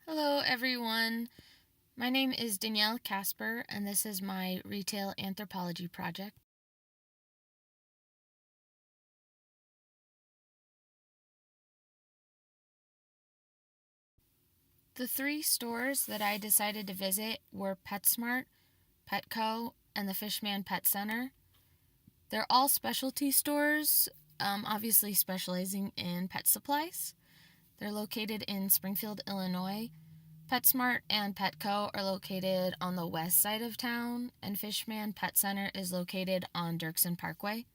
Hello, everyone. My name is Danielle Casper, and this is my retail anthropology project. The three stores that I decided to visit were PetSmart, Petco, and the Fishman Pet Center. They're all specialty stores, obviously specializing in pet supplies. They're located in Springfield, Illinois. PetSmart and Petco are located on the west side of town, and Fishman Pet Center is located on Dirksen Parkway.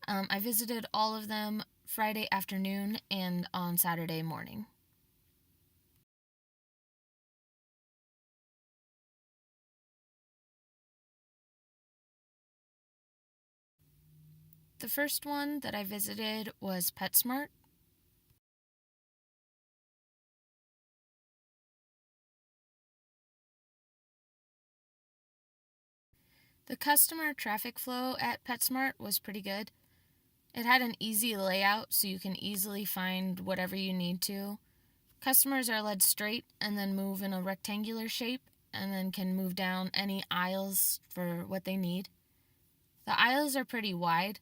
I visited all of them Friday afternoon and on Saturday morning. The first one that I visited was PetSmart. The customer traffic flow at PetSmart was pretty good. It had an easy layout so you can easily find whatever you need to. Customers are led straight and then move in a rectangular shape and then can move down any aisles for what they need. The aisles are pretty wide,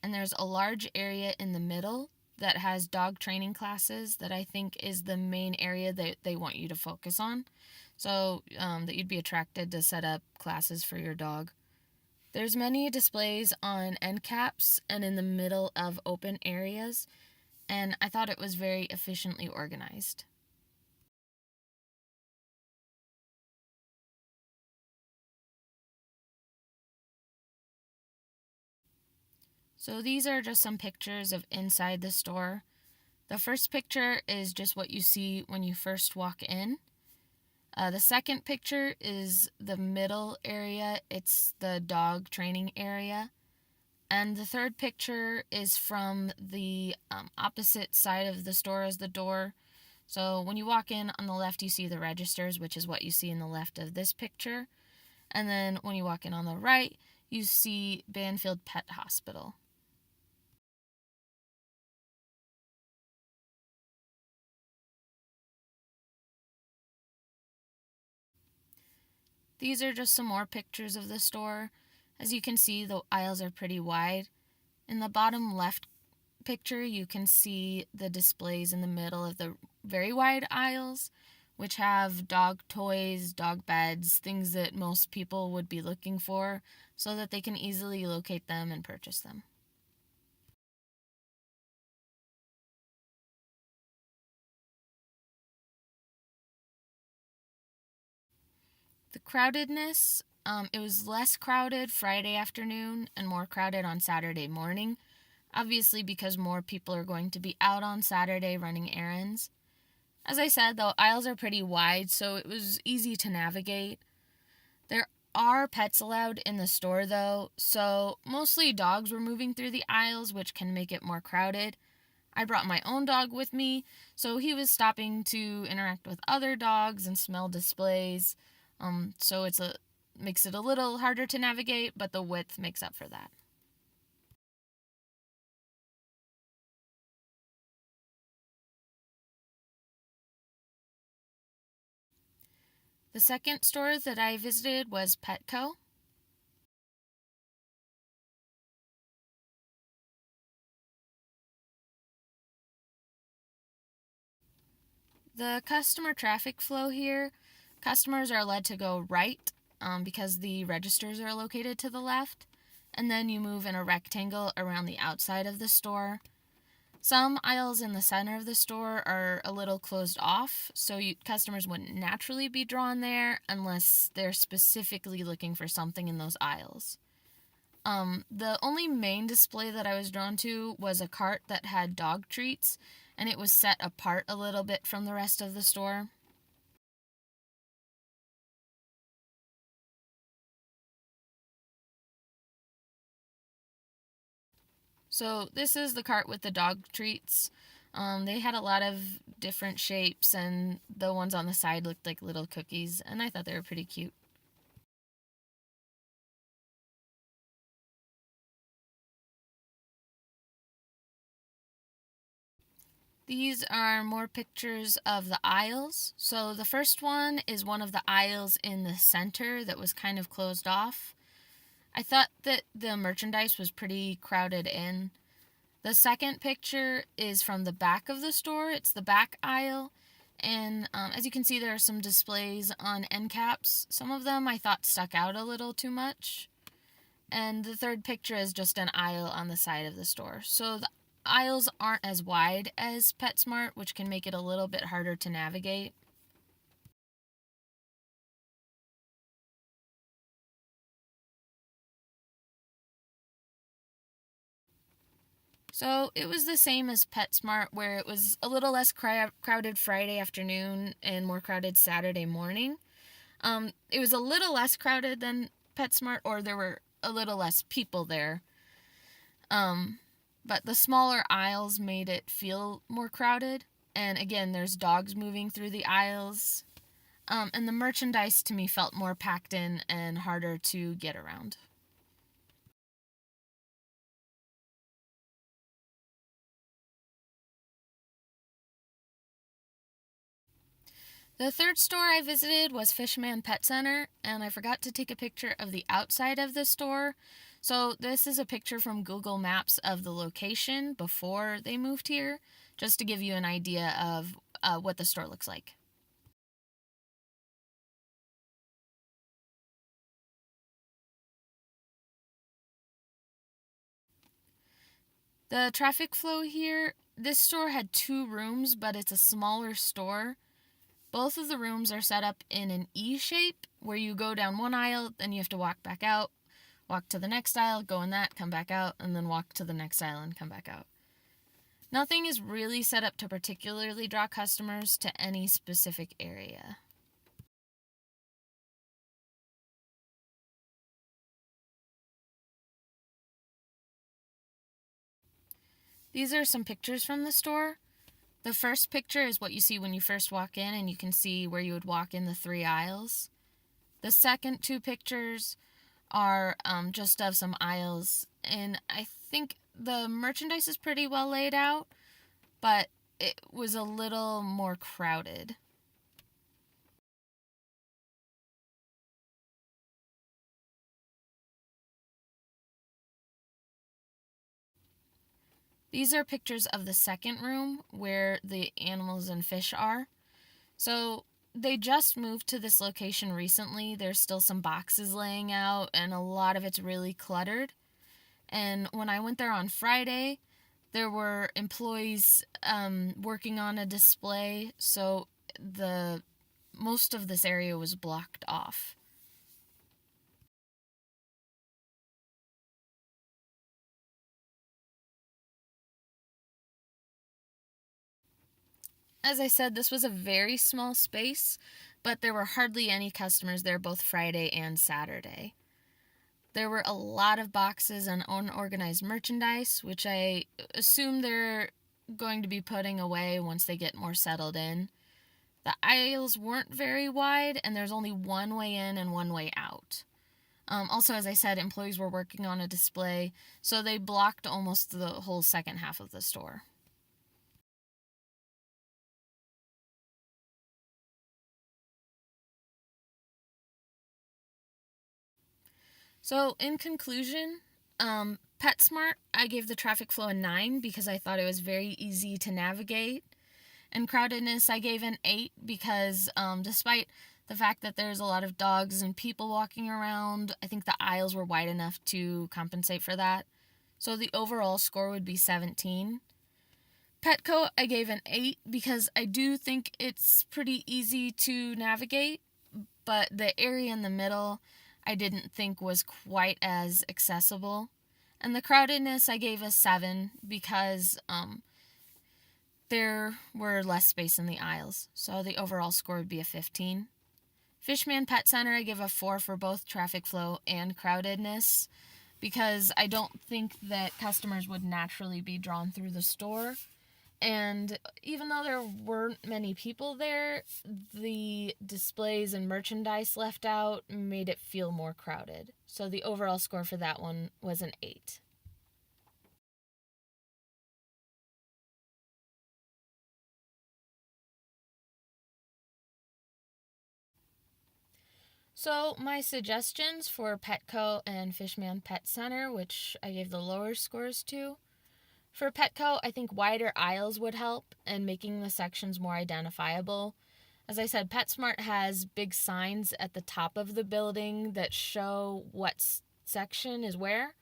and there's a large area in the middle that has dog training classes that I think is the main area that they want you to focus on, so that you'd be attracted to set up classes for your dog. There's many displays on end caps and in the middle of open areas, and I thought it was very efficiently organized. So these are just some pictures of inside the store. The first picture is just what you see when you first walk in. The second picture is the middle area. It's the dog training area. And the third picture is from the opposite side of the store as the door. So when you walk in on the left, you see the registers, which is what you see in the left of this picture. And then when you walk in on the right, you see Banfield Pet Hospital. These are just some more pictures of the store. As you can see, the aisles are pretty wide. In the bottom left picture, you can see the displays in the middle of the very wide aisles, which have dog toys, dog beds, things that most people would be looking for so that they can easily locate them and purchase them. The crowdedness, it was less crowded Friday afternoon and more crowded on Saturday morning, obviously because more people are going to be out on Saturday running errands. As I said, the aisles are pretty wide, so it was easy to navigate. There are pets allowed in the store, though, so mostly dogs were moving through the aisles, which can make it more crowded. I brought my own dog with me, so he was stopping to interact with other dogs and smell displays. So it's a makes it a little harder to navigate, but the width makes up for that. The second store that I visited was Petco. The customer traffic flow here, customers are led to go right because the registers are located to the left, and then you move in a rectangle around the outside of the store. Some aisles in the center of the store are a little closed off, so customers wouldn't naturally be drawn there unless they're specifically looking for something in those aisles. The only main display that I was drawn to was a cart that had dog treats, and it was set apart a little bit from the rest of the store. So this is the cart with the dog treats. They had a lot of different shapes, and the ones on the side looked like little cookies, and I thought they were pretty cute. These are more pictures of the aisles. So the first one is one of the aisles in the center that was kind of closed off. I thought that the merchandise was pretty crowded in. The second picture is from the back of the store. It's the back aisle. And as you can see, there are some displays on end caps. Some of them I thought stuck out a little too much. And the third picture is just an aisle on the side of the store. So the aisles aren't as wide as PetSmart, which can make it a little bit harder to navigate. So it was the same as PetSmart, where it was a little less crowded Friday afternoon and more crowded Saturday morning. It was a little less crowded than PetSmart, or there were a little less people there. But the smaller aisles made it feel more crowded. And again, there's dogs moving through the aisles. And the merchandise to me felt more packed in and harder to get around. The third store I visited was Fishman Pet Center, and I forgot to take a picture of the outside of the store. So this is a picture from Google Maps of the location before they moved here, just to give you an idea of what the store looks like. The traffic flow here, this store had 2 rooms, but it's a smaller store. Both of the rooms are set up in an E shape, where you go down one aisle, then you have to walk back out, walk to the next aisle, go in that, come back out, and then walk to the next aisle and come back out. Nothing is really set up to particularly draw customers to any specific area. These are some pictures from the store. The first picture is what you see when you first walk in, and you can see where you would walk in the 3 aisles. The second 2 pictures are just of some aisles, and I think the merchandise is pretty well laid out, but it was a little more crowded. These are pictures of the second room where the animals and fish are. So they just moved to this location recently. There's still some boxes laying out, and a lot of it's really cluttered. And when I went there on Friday, there were employees working on a display, so the most of this area was blocked off. As I said, this was a very small space, but there were hardly any customers there both Friday and Saturday. There were a lot of boxes and unorganized merchandise, which I assume they're going to be putting away once they get more settled in. The aisles weren't very wide, and there's only one way in and one way out. Also, as I said, employees were working on a display, so they blocked almost the whole second half of the store. So, in conclusion, PetSmart, I gave the traffic flow a 9 because I thought it was very easy to navigate. And crowdedness, I gave an 8 because despite the fact that there's a lot of dogs and people walking around, I think the aisles were wide enough to compensate for that. So the overall score would be 17. Petco, I gave an 8 because I do think it's pretty easy to navigate, but the area in the middle I didn't think was quite as accessible. And the crowdedness, I gave a 7 because there were less space in the aisles, so the overall score would be a 15. Fishman Pet Center, I give a 4 for both traffic flow and crowdedness because I don't think that customers would naturally be drawn through the store. And even though there weren't many people there, the displays and merchandise left out made it feel more crowded. So the overall score for that one was an 8. So my suggestions for Petco and Fishman Pet Center, which I gave the lower scores to. For Petco, I think wider aisles would help and making the sections more identifiable. As I said, PetSmart has big signs at the top of the building that show what section is where.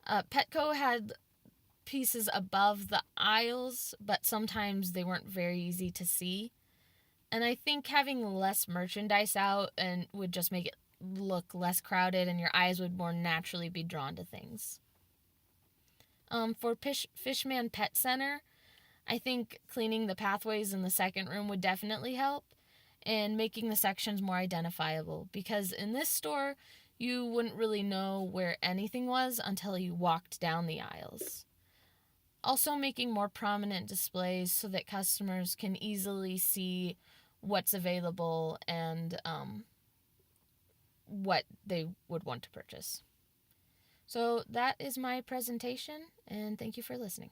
Petco had pieces above the aisles, but sometimes they weren't very easy to see. And I think having less merchandise out and would just make it look less crowded and your eyes would more naturally be drawn to things. For Fishman Pet Center, I think cleaning the pathways in the second room would definitely help and making the sections more identifiable, because in this store you wouldn't really know where anything was until you walked down the aisles. Also making more prominent displays so that customers can easily see what's available and what they would want to purchase. So that is my presentation, and thank you for listening.